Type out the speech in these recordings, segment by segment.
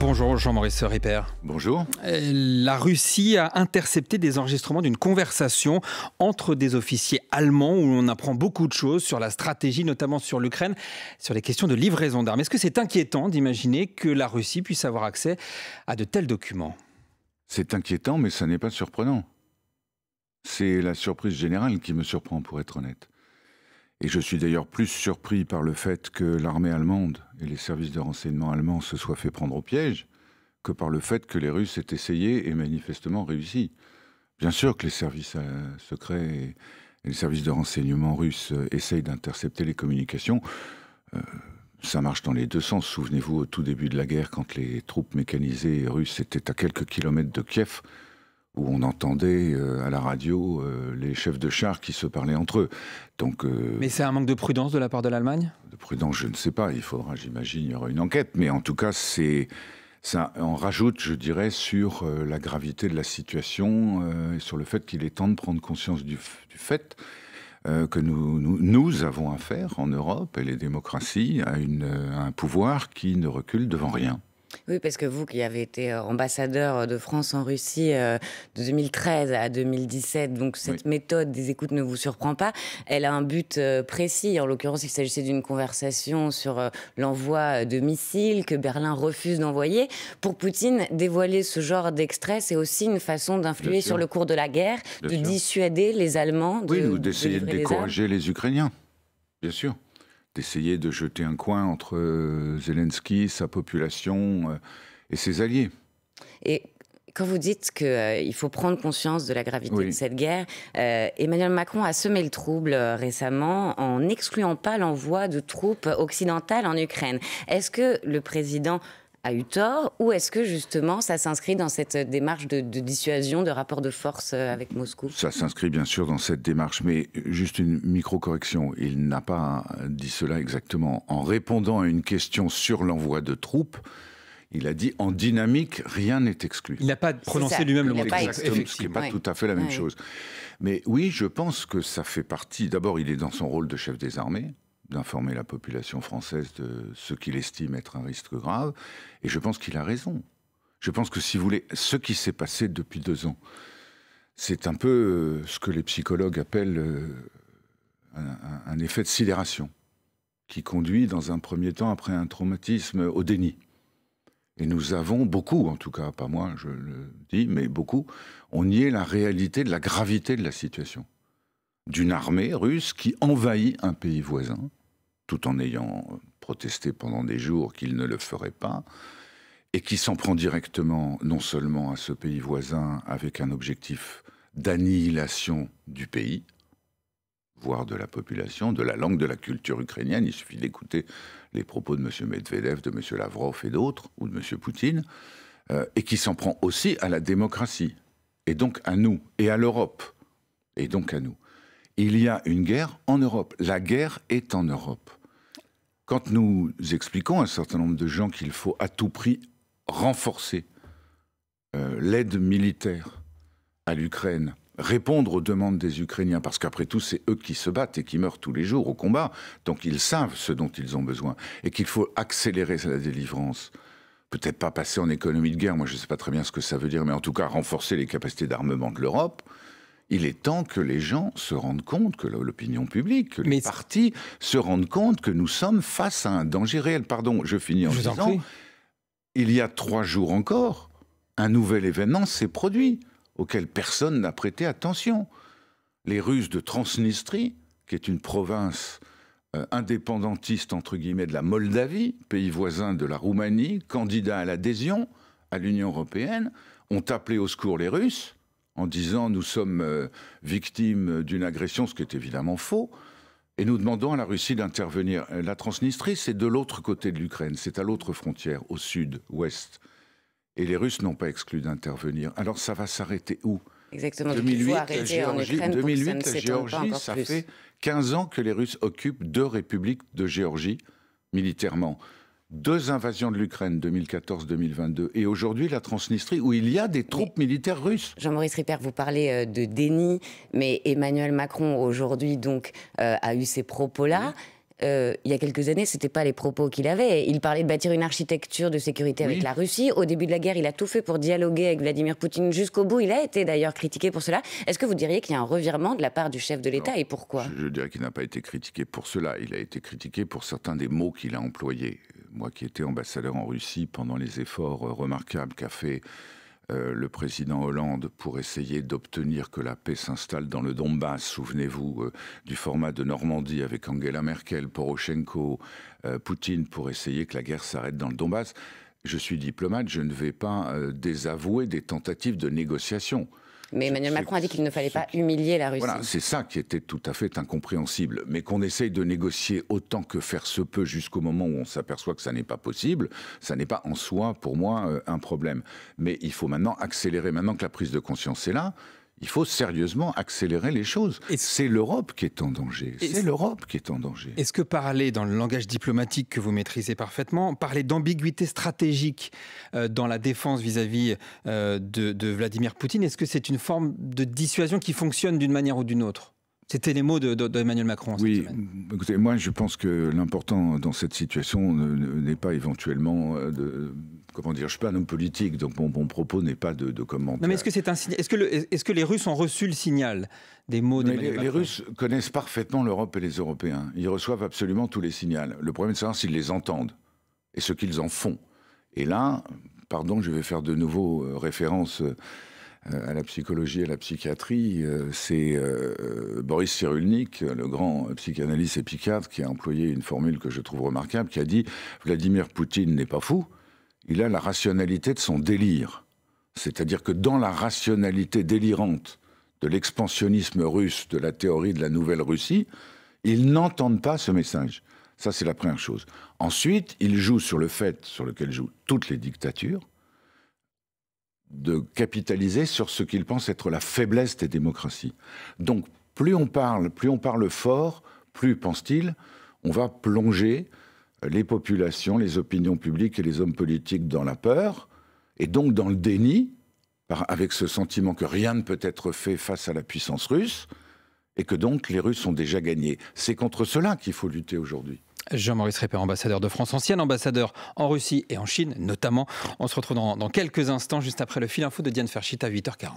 Bonjour Jean-Maurice Ripper. Bonjour. La Russie a intercepté des enregistrements d'une conversation entre des officiers allemands où on apprend beaucoup de choses sur la stratégie, notamment sur l'Ukraine, sur les questions de livraison d'armes. Est-ce que c'est inquiétant d'imaginer que la Russie puisse avoir accès à de tels documents? C'est inquiétant, mais ça n'est pas surprenant. C'est la surprise générale qui me surprend, pour être honnête. Et je suis d'ailleurs plus surpris par le fait que l'armée allemande et les services de renseignement allemands se soient fait prendre au piège que par le fait que les Russes aient essayé et manifestement réussi. Bien sûr que les services secrets et les services de renseignement russes essayent d'intercepter les communications. Ça marche dans les deux sens. Souvenez-vous, au tout début de la guerre, quand les troupes mécanisées russes étaient à quelques kilomètres de Kiev, où on entendait à la radio les chefs de chars qui se parlaient entre eux. Donc, mais c'est un manque de prudence de la part de l'Allemagne? De prudence, je ne sais pas. Il faudra, j'imagine, il y aura une enquête. Mais en tout cas, ça en rajoute, je dirais, sur la gravité de la situation et sur le fait qu'il est temps de prendre conscience du fait que nous avons affaire en Europe et les démocraties à un pouvoir qui ne recule devant rien. Oui, parce que vous qui avez été ambassadeur de France en Russie de 2013 à 2017, donc cette méthode des écoutes ne vous surprend pas. Elle a un but précis. En l'occurrence, il s'agissait d'une conversation sur l'envoi de missiles que Berlin refuse d'envoyer. Pour Poutine, dévoiler ce genre d'extrait, c'est aussi une façon d'influer sur le cours de la guerre, de dissuader les Allemands ou d'essayer de décourager les Ukrainiens, bien sûr. D'essayer de jeter un coin entre Zelensky, sa population et ses alliés. Et quand vous dites qu'il faut prendre conscience de la gravité de cette guerre, Emmanuel Macron a semé le trouble récemment en n'excluant pas l'envoi de troupes occidentales en Ukraine. Est-ce que le président a eu tort, ou est-ce que justement ça s'inscrit dans cette démarche de dissuasion, de rapport de force avec Moscou? Ça s'inscrit bien sûr dans cette démarche, mais juste une micro-correction. Il n'a pas dit cela exactement. En répondant à une question sur l'envoi de troupes, il a dit en dynamique, rien n'est exclu. Il n'a pas prononcé lui-même le mot exactement, ce qui n'est pas tout à fait la même chose. Mais oui, je pense que ça fait partie. D'abord, il est dans son rôle de chef des armées, d'informer la population française de ce qu'il estime être un risque grave. Et je pense qu'il a raison. Je pense que, si vous voulez, ce qui s'est passé depuis 2 ans, c'est un peu ce que les psychologues appellent un effet de sidération, qui conduit, dans un premier temps, après un traumatisme, au déni. Et nous avons beaucoup, en tout cas, pas moi, je le dis, mais beaucoup, on niait la réalité de la gravité de la situation. D'une armée russe qui envahit un pays voisin, tout en ayant protesté pendant des jours qu'il ne le ferait pas, et qui s'en prend directement, non seulement à ce pays voisin, avec un objectif d'annihilation du pays, voire de la population, de la langue, de la culture ukrainienne. Il suffit d'écouter les propos de M. Medvedev, de M. Lavrov et d'autres, ou de M. Poutine, et qui s'en prend aussi à la démocratie, et donc à nous, et à l'Europe, et donc à nous. Il y a une guerre en Europe. La guerre est en Europe. Quand nous expliquons à un certain nombre de gens qu'il faut à tout prix renforcer l'aide militaire à l'Ukraine, répondre aux demandes des Ukrainiens, parce qu'après tout, c'est eux qui se battent et qui meurent tous les jours au combat, donc ils savent ce dont ils ont besoin, et qu'il faut accélérer la délivrance. Peut-être pas passer en économie de guerre, moi je ne sais pas très bien ce que ça veut dire, mais en tout cas renforcer les capacités d'armement de l'Europe. Il est temps que les gens se rendent compte, que l'opinion publique, que les partis se rendent compte que nous sommes face à un danger réel. Pardon, je finis en disant, il y a 3 jours encore, un nouvel événement s'est produit, auquel personne n'a prêté attention. Les Russes de Transnistrie, qui est une province indépendantiste, entre guillemets, de la Moldavie, pays voisin de la Roumanie, candidat à l'adhésion à l'Union européenne, ont appelé au secours les Russes, en disant « nous sommes victimes d'une agression », ce qui est évidemment faux, et nous demandons à la Russie d'intervenir. La Transnistrie, c'est de l'autre côté de l'Ukraine, c'est à l'autre frontière, au sud-ouest. Et les Russes n'ont pas exclu d'intervenir. Alors ça va s'arrêter où? Exactement, 2008, la Géorgie, ça fait 15 ans que les Russes occupent 2 républiques de Géorgie, militairement. 2 invasions de l'Ukraine, 2014-2022, et aujourd'hui la Transnistrie, où il y a des troupes militaires russes. Jean-Maurice Ripper, vous parlez de déni, mais Emmanuel Macron aujourd'hui donc a eu ces propos-là. il y a quelques années, c'était pas les propos qu'il avait. Il parlait de bâtir une architecture de sécurité avec la Russie. Au début de la guerre, il a tout fait pour dialoguer avec Vladimir Poutine jusqu'au bout. Il a été d'ailleurs critiqué pour cela. Est-ce que vous diriez qu'il y a un revirement de la part du chef de l'État et pourquoi ? Je dirais qu'il n'a pas été critiqué pour cela. Il a été critiqué pour certains des mots qu'il a employés. Moi qui étais ambassadeur en Russie pendant les efforts remarquables qu'a fait le président Hollande pour essayer d'obtenir que la paix s'installe dans le Donbass. Souvenez-vous du format de Normandie avec Angela Merkel, Poroshenko, Poutine pour essayer que la guerre s'arrête dans le Donbass. Je suis diplomate, je ne vais pas désavouer des tentatives de négociation. Mais Emmanuel Macron a dit qu'il ne fallait pas humilier la Russie. Voilà, c'est ça qui était tout à fait incompréhensible. Mais qu'on essaye de négocier autant que faire se peut jusqu'au moment où on s'aperçoit que ça n'est pas possible, ça n'est pas en soi, pour moi, un problème. Mais il faut maintenant accélérer. Maintenant que la prise de conscience est là, il faut sérieusement accélérer les choses. Et c'est l'Europe qui est en danger. C'est l'Europe qui est en danger. Est-ce que parler, dans le langage diplomatique que vous maîtrisez parfaitement, parler d'ambiguïté stratégique dans la défense vis-à-vis de Vladimir Poutine, est-ce que c'est une forme de dissuasion qui fonctionne d'une manière ou d'une autre ? C'était les mots d'Emmanuel Macron. Oui, écoutez, moi je pense que l'important dans cette situation n'est pas éventuellement comment dire, je ne suis pas un homme politique, donc mon propos n'est pas de commentaire. Non, mais est-ce que c'est un signal ? Est-ce que les Russes ont reçu le signal des mots d'Emmanuel Macron ? Les Russes connaissent parfaitement l'Europe et les Européens. Ils reçoivent absolument tous les signaux. Le problème, c'est de savoir s'ils les entendent et ce qu'ils en font. Et là, pardon, je vais faire de nouveau référence à la psychologie et à la psychiatrie. C'est Boris Cyrulnik, le grand psychanalyste et psychiatre, qui a employé une formule que je trouve remarquable, qui a dit « Vladimir Poutine n'est pas fou, il a la rationalité de son délire ». C'est-à-dire que dans la rationalité délirante de l'expansionnisme russe, de la théorie de la nouvelle Russie, ils n'entendent pas ce message. Ça, c'est la première chose. Ensuite, ils jouent sur le fait, sur lequel jouent toutes les dictatures, de capitaliser sur ce qu'ils pensent être la faiblesse des démocraties. Donc, plus on parle fort, plus, pense-t-il, on va plonger les populations, les opinions publiques et les hommes politiques dans la peur, et donc dans le déni, avec ce sentiment que rien ne peut être fait face à la puissance russe, et que donc les Russes ont déjà gagné. C'est contre cela qu'il faut lutter aujourd'hui. Jean-Maurice Reper, ambassadeur de France, ancien ambassadeur en Russie et en Chine notamment. On se retrouve dans quelques instants, juste après le fil info de Diane Ferchit à 8h40.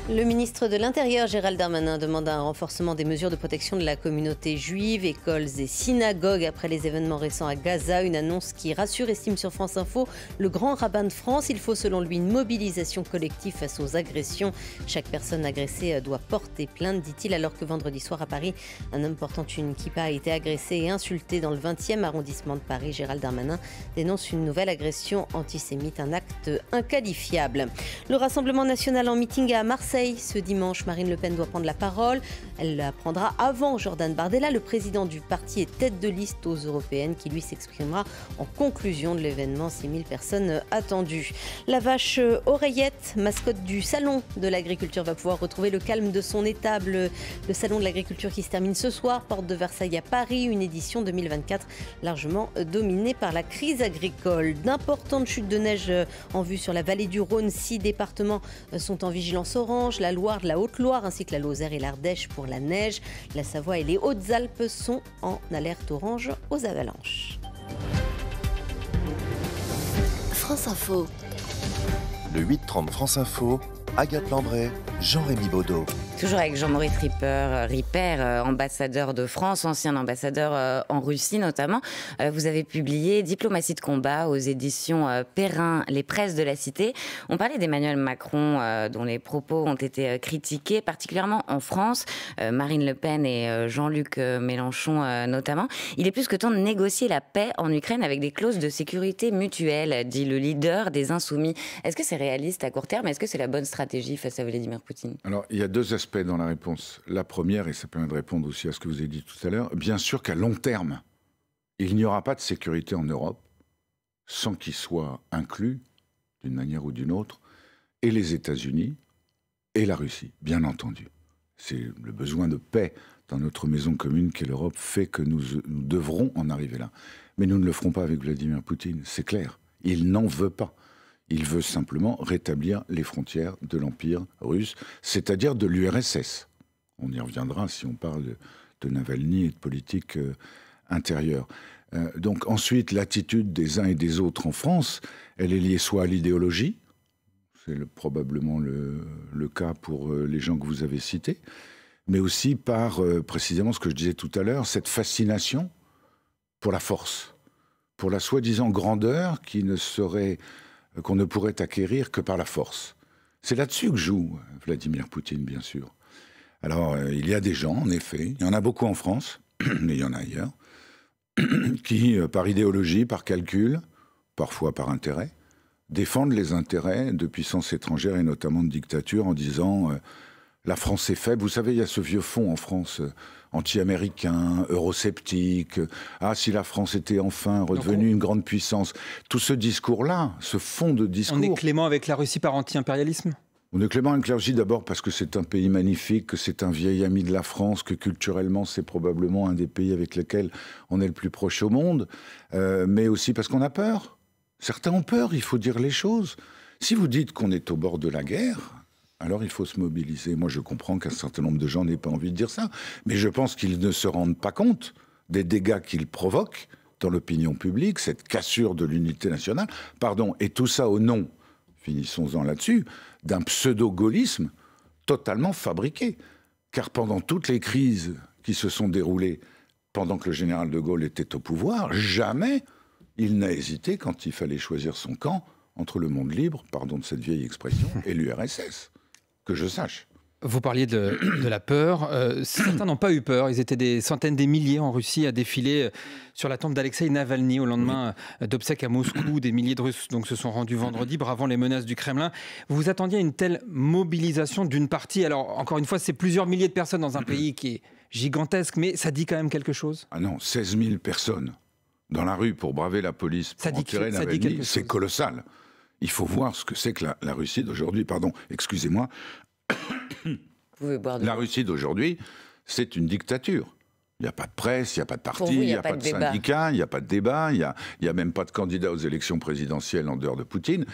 Le ministre de l'Intérieur, Gérald Darmanin, demande un renforcement des mesures de protection de la communauté juive, écoles et synagogues après les événements récents à Gaza. Une annonce qui rassure, estime sur France Info le grand rabbin de France. Il faut selon lui une mobilisation collective face aux agressions. Chaque personne agressée doit porter plainte, dit-il, alors que vendredi soir à Paris, un homme portant une kippa a été agressé et insulté dans le 20e arrondissement de Paris. Gérald Darmanin dénonce une nouvelle agression antisémite, un acte inqualifiable. Le Rassemblement national en meeting à Marseille. Ce dimanche, Marine Le Pen doit prendre la parole. Elle la prendra avant Jordan Bardella, le président du parti et tête de liste aux européennes, qui lui s'exprimera en conclusion de l'événement. 6000 personnes attendues. La vache oreillette, mascotte du salon de l'agriculture, va pouvoir retrouver le calme de son étable. Le salon de l'agriculture qui se termine ce soir, porte de Versailles à Paris, une édition 2024 largement dominée par la crise agricole. D'importantes chutes de neige en vue sur la vallée du Rhône. 6 départements sont en vigilance orange. La Loire, la Haute-Loire ainsi que la Lozère et l'Ardèche pour la neige. La Savoie et les Hautes-Alpes sont en alerte orange aux avalanches. France Info. Le 8h30 France Info, Agathe Lambray, Jean-Rémy Baudot. Toujours avec Jean-Maurice Reper, ambassadeur de France, ancien ambassadeur en Russie notamment. Vous avez publié Diplomatie de combat aux éditions Perrin, les presses de la cité. On parlait d'Emmanuel Macron, dont les propos ont été critiqués, particulièrement en France. Marine Le Pen et Jean-Luc Mélenchon notamment. Il est plus que temps de négocier la paix en Ukraine avec des clauses de sécurité mutuelle, dit le leader des Insoumis. Est-ce que c'est réaliste à court terme ? Est-ce que c'est la bonne stratégie face à Vladimir Poutine ? Alors, il y a deux aspects dans la réponse. La première, et ça permet de répondre aussi à ce que vous avez dit tout à l'heure, bien sûr qu'à long terme, il n'y aura pas de sécurité en Europe sans qu'il soit inclus, d'une manière ou d'une autre, et les États-Unis et la Russie, bien entendu. C'est le besoin de paix dans notre maison commune qu'est l'Europe fait que nous devrons en arriver là. Mais nous ne le ferons pas avec Vladimir Poutine, c'est clair. Il n'en veut pas. Il veut simplement rétablir les frontières de l'Empire russe, c'est-à-dire de l'URSS. On y reviendra si on parle de Navalny et de politique intérieure. Donc ensuite, l'attitude des uns et des autres en France, elle est liée soit à l'idéologie, c'est probablement le cas pour les gens que vous avez cités, mais aussi par précisément ce que je disais tout à l'heure, cette fascination pour la force, pour la soi-disant grandeur qu'on ne pourrait acquérir que par la force. C'est là-dessus que joue Vladimir Poutine, bien sûr. Alors, il y a des gens, en effet, il y en a beaucoup en France, mais il y en a ailleurs, qui, par idéologie, par calcul, parfois par intérêt, défendent les intérêts de puissances étrangères et notamment de dictatures en disant la France est faible. Vous savez, il y a ce vieux fond en France anti-américain, eurosceptique. Ah, si la France était enfin redevenue une grande puissance. Tout ce discours-là, ce fond de discours... On est clément avec la Russie par anti-impérialisme ? On est clément avec la Russie d'abord parce que c'est un pays magnifique, que c'est un vieil ami de la France, que culturellement c'est probablement un des pays avec lesquels on est le plus proche au monde, mais aussi parce qu'on a peur. Certains ont peur, il faut dire les choses. Si vous dites qu'on est au bord de la guerre, alors il faut se mobiliser. Moi je comprends qu'un certain nombre de gens n'aient pas envie de dire ça, mais je pense qu'ils ne se rendent pas compte des dégâts qu'ils provoquent dans l'opinion publique, cette cassure de l'unité nationale, et tout ça au nom, finissons-en là-dessus, d'un pseudo-gaullisme totalement fabriqué. Car pendant toutes les crises qui se sont déroulées pendant que le général de Gaulle était au pouvoir, jamais il n'a hésité, quand il fallait choisir son camp, entre le monde libre, pardon de cette vieille expression, et l'URSS, que je sache. Vous parliez de la peur. Certains n'ont pas eu peur. Ils étaient des centaines, des milliers en Russie à défiler sur la tombe d'Alexeï Navalny au lendemain d'obsèques à Moscou. Des milliers de Russes se sont rendus vendredi, bravant les menaces du Kremlin. Vous vous attendiez à une telle mobilisation d'une partie? Alors, encore une fois, c'est plusieurs milliers de personnes dans un pays qui est gigantesque, mais ça dit quand même quelque chose? Ah non, 16 000 personnes dans la rue pour braver la police, pour enterrer Navalny, c'est colossal. Il faut voir ce que c'est que la Russie d'aujourd'hui. Pardon, excusez-moi. La Russie d'aujourd'hui, c'est une dictature. Il n'y a pas de presse, il n'y a pas de parti, il n'y a pas de syndicat, il n'y a pas de débat, il n'y a même pas de candidat aux élections présidentielles en dehors de Poutine.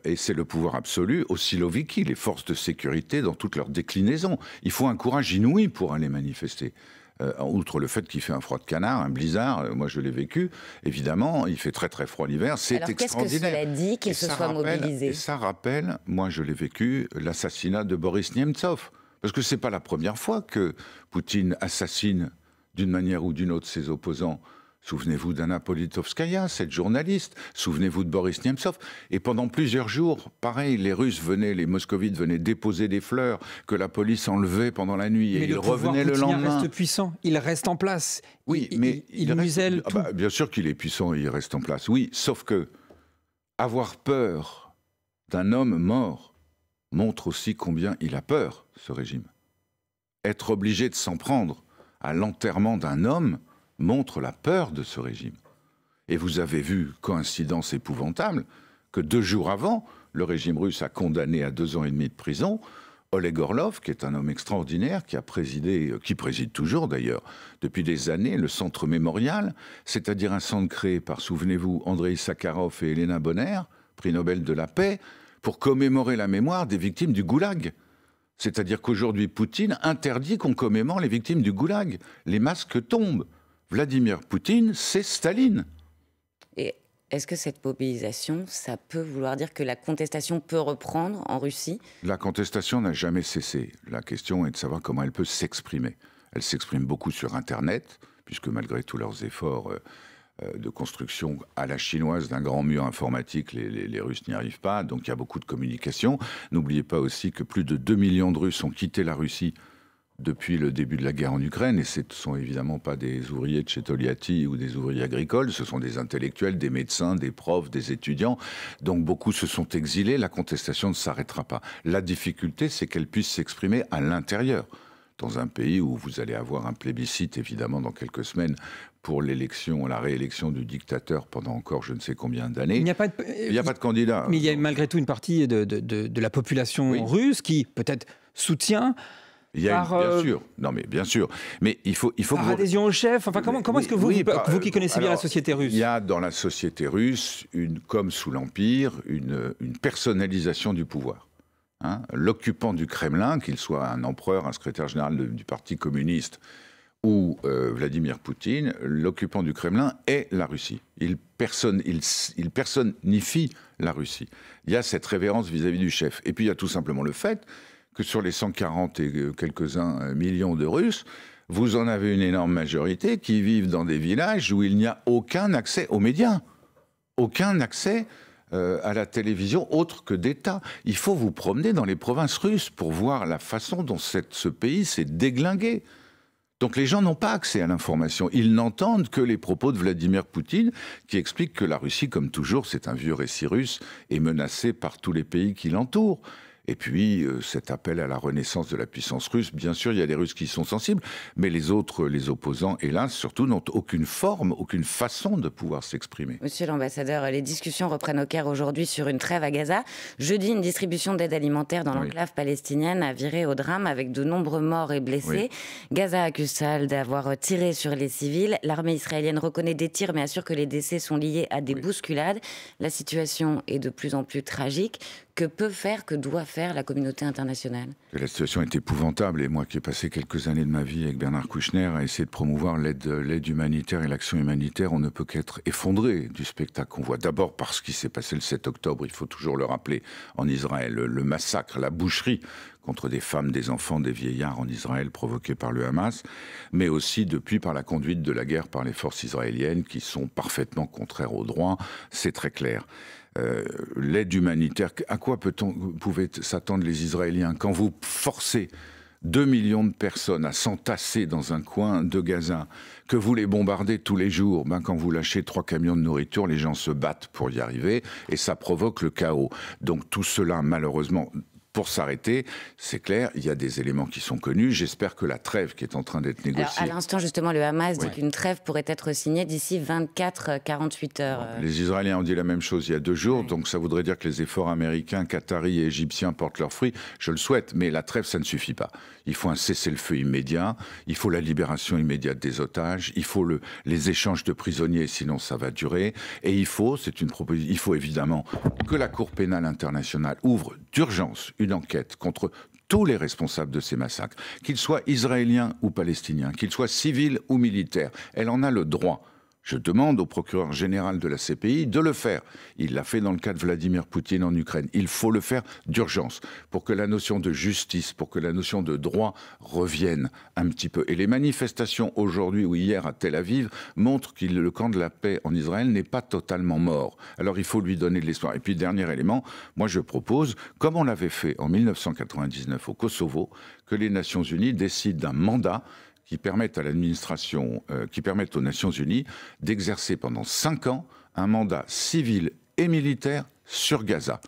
Et c'est le pouvoir absolu aux Siloviki, les forces de sécurité dans toutes leurs déclinaisons. Il faut un courage inouï pour aller manifester. Outre le fait qu'il fait un froid de canard, un blizzard, moi je l'ai vécu, évidemment, il fait très très froid l'hiver, c'est extraordinaire. Alors qu'est-ce que cela dit qu'il se soit mobilisé? Et ça rappelle, moi je l'ai vécu, l'assassinat de Boris Nemtsov. Parce que ce n'est pas la première fois que Poutine assassine d'une manière ou d'une autre ses opposants. Souvenez-vous d'Anna Politkovskaya, cette journaliste. Souvenez-vous de Boris Nemtsov. Et pendant plusieurs jours, pareil, les Russes venaient, les Moscovites venaient déposer des fleurs que la police enlevait pendant la nuit. Et ils revenaient le lendemain. Il reste puissant, il reste en place. Oui, mais il muselle tout. Bien sûr qu'il est puissant et il reste en place. Oui, sauf que avoir peur d'un homme mort montre aussi combien il a peur, ce régime. Être obligé de s'en prendre à l'enterrement d'un homme montre la peur de ce régime. Et vous avez vu, coïncidence épouvantable, que 2 jours avant, le régime russe a condamné à 2 ans et demi de prison Oleg Orlov, qui est un homme extraordinaire, qui préside toujours d'ailleurs, depuis des années, le Centre Mémorial, c'est-à-dire un centre créé par, souvenez-vous, Andrei Sakharov et Elena Bonner, prix Nobel de la paix, pour commémorer la mémoire des victimes du Goulag. C'est-à-dire qu'aujourd'hui, Poutine interdit qu'on commémore les victimes du Goulag. Les masques tombent. Vladimir Poutine, c'est Staline. Et est-ce que cette mobilisation, ça peut vouloir dire que la contestation peut reprendre en Russie? La contestation n'a jamais cessé. La question est de savoir comment elle peut s'exprimer. Elle s'exprime beaucoup sur Internet, puisque malgré tous leurs efforts de construction à la chinoise d'un grand mur informatique, les Russes n'y arrivent pas, donc il y a beaucoup de communication. N'oubliez pas aussi que plus de 2 millions de Russes ont quitté la Russie depuis le début de la guerre en Ukraine, et ce ne sont évidemment pas des ouvriers de chez Togliatti ou des ouvriers agricoles, ce sont des intellectuels, des médecins, des profs, des étudiants, donc beaucoup se sont exilés, la contestation ne s'arrêtera pas. La difficulté, c'est qu'elle puisse s'exprimer à l'intérieur, dans un pays où vous allez avoir un plébiscite, évidemment, dans quelques semaines, pour la réélection du dictateur pendant encore je ne sais combien d'années. Il n'y a pas de candidat. Mais il y a malgré tout une partie de la population russe qui peut-être soutient... bien sûr, non mais bien sûr, mais il faut par adhésion au chef. Enfin, comment est-ce que vous qui connaissez bien la société russe? Il y a dans la société russe, comme sous l'Empire, une personnalisation du pouvoir. L'occupant du Kremlin, qu'il soit un empereur, un secrétaire général du Parti communiste où Vladimir Poutine, l'occupant du Kremlin, est la Russie. Il personnifie la Russie. Il y a cette révérence vis-à-vis du chef. Et puis il y a tout simplement le fait que sur les 140 et quelques-uns millions de Russes, vous en avez une énorme majorité qui vivent dans des villages où il n'y a aucun accès aux médias, aucun accès à la télévision autre que d'État. Il faut vous promener dans les provinces russes pour voir la façon dont ce pays s'est déglingué. Donc les gens n'ont pas accès à l'information. Ils n'entendent que les propos de Vladimir Poutine qui expliquent que la Russie, comme toujours, c'est un vieux récit russe, est menacée par tous les pays qui l'entourent. Et puis, cet appel à la renaissance de la puissance russe, bien sûr, il y a des Russes qui y sont sensibles, mais les autres, les opposants, hélas, surtout, n'ont aucune forme, aucune façon de pouvoir s'exprimer. Monsieur l'ambassadeur, les discussions reprennent au Caire aujourd'hui sur une trêve à Gaza. Jeudi, une distribution d'aide alimentaire dans l'enclave palestinienne a viré au drame avec de nombreux morts et blessés. Gaza accuse Tsahal d'avoir tiré sur les civils. L'armée israélienne reconnaît des tirs, mais assure que les décès sont liés à des bousculades. La situation est de plus en plus tragique. Que peut faire, que doit faire la communauté internationale? La situation est épouvantable et moi qui ai passé quelques années de ma vie avec Bernard Kouchner à essayer de promouvoir l'aide humanitaire et l'action humanitaire, on ne peut qu'être effondré du spectacle qu'on voit. D'abord parce qu'il s'est passé le 7 octobre, il faut toujours le rappeler, en Israël, le massacre, la boucherie contre des femmes, des enfants, des vieillards en Israël provoqué par le Hamas, mais aussi depuis par la conduite de la guerre par les forces israéliennes qui sont parfaitement contraires au droit, c'est très clair. L'aide humanitaire, à quoi pouvaient s'attendre les Israéliens quand vous forcez 2 millions de personnes à s'entasser dans un coin de Gaza, que vous les bombardez tous les jours, quand vous lâchez 3 camions de nourriture, les gens se battent pour y arriver et ça provoque le chaos. Donc tout cela, malheureusement, pour s'arrêter, c'est clair, il y a des éléments qui sont connus. J'espère que la trêve qui est en train d'être négociée... Alors, à l'instant, justement, le Hamas dit qu'une trêve pourrait être signée d'ici 24-48 heures. Les Israéliens ont dit la même chose il y a 2 jours, donc ça voudrait dire que les efforts américains, qataris et égyptiens portent leurs fruits. Je le souhaite, mais la trêve, ça ne suffit pas. Il faut un cessez-le-feu immédiat, il faut la libération immédiate des otages, il faut les échanges de prisonniers, sinon ça va durer. Et il faut évidemment que la Cour pénale internationale ouvre d'urgence une enquête contre tous les responsables de ces massacres, qu'ils soient israéliens ou palestiniens, qu'ils soient civils ou militaires. Elle en a le droit. Je demande au procureur général de la CPI de le faire. Il l'a fait dans le cas de Vladimir Poutine en Ukraine. Il faut le faire d'urgence pour que la notion de justice, pour que la notion de droit revienne un petit peu. Et les manifestations aujourd'hui ou hier à Tel Aviv montrent que le camp de la paix en Israël n'est pas totalement mort. Alors il faut lui donner de l'espoir. Et puis dernier élément, moi je propose, comme on l'avait fait en 1999 au Kosovo, que les Nations Unies décident d'un mandat qui permettent aux Nations Unies d'exercer pendant 5 ans un mandat civil et militaire sur Gaza.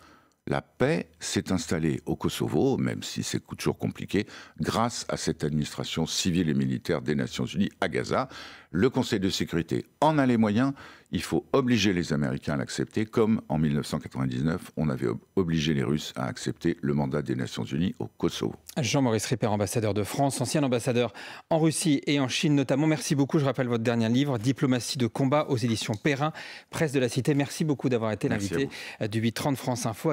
La paix s'est installée au Kosovo, même si c'est toujours compliqué, grâce à cette administration civile et militaire des Nations Unies à Gaza. Le Conseil de sécurité en a les moyens. Il faut obliger les Américains à l'accepter, comme en 1999, on avait obligé les Russes à accepter le mandat des Nations Unies au Kosovo. Jean-Maurice Ripper, ambassadeur de France, ancien ambassadeur en Russie et en Chine notamment. Merci beaucoup. Je rappelle votre dernier livre, Diplomatie de combat, aux éditions Perrin, Presse de la Cité. Merci beaucoup d'avoir été l'invité du 8h30 France Info.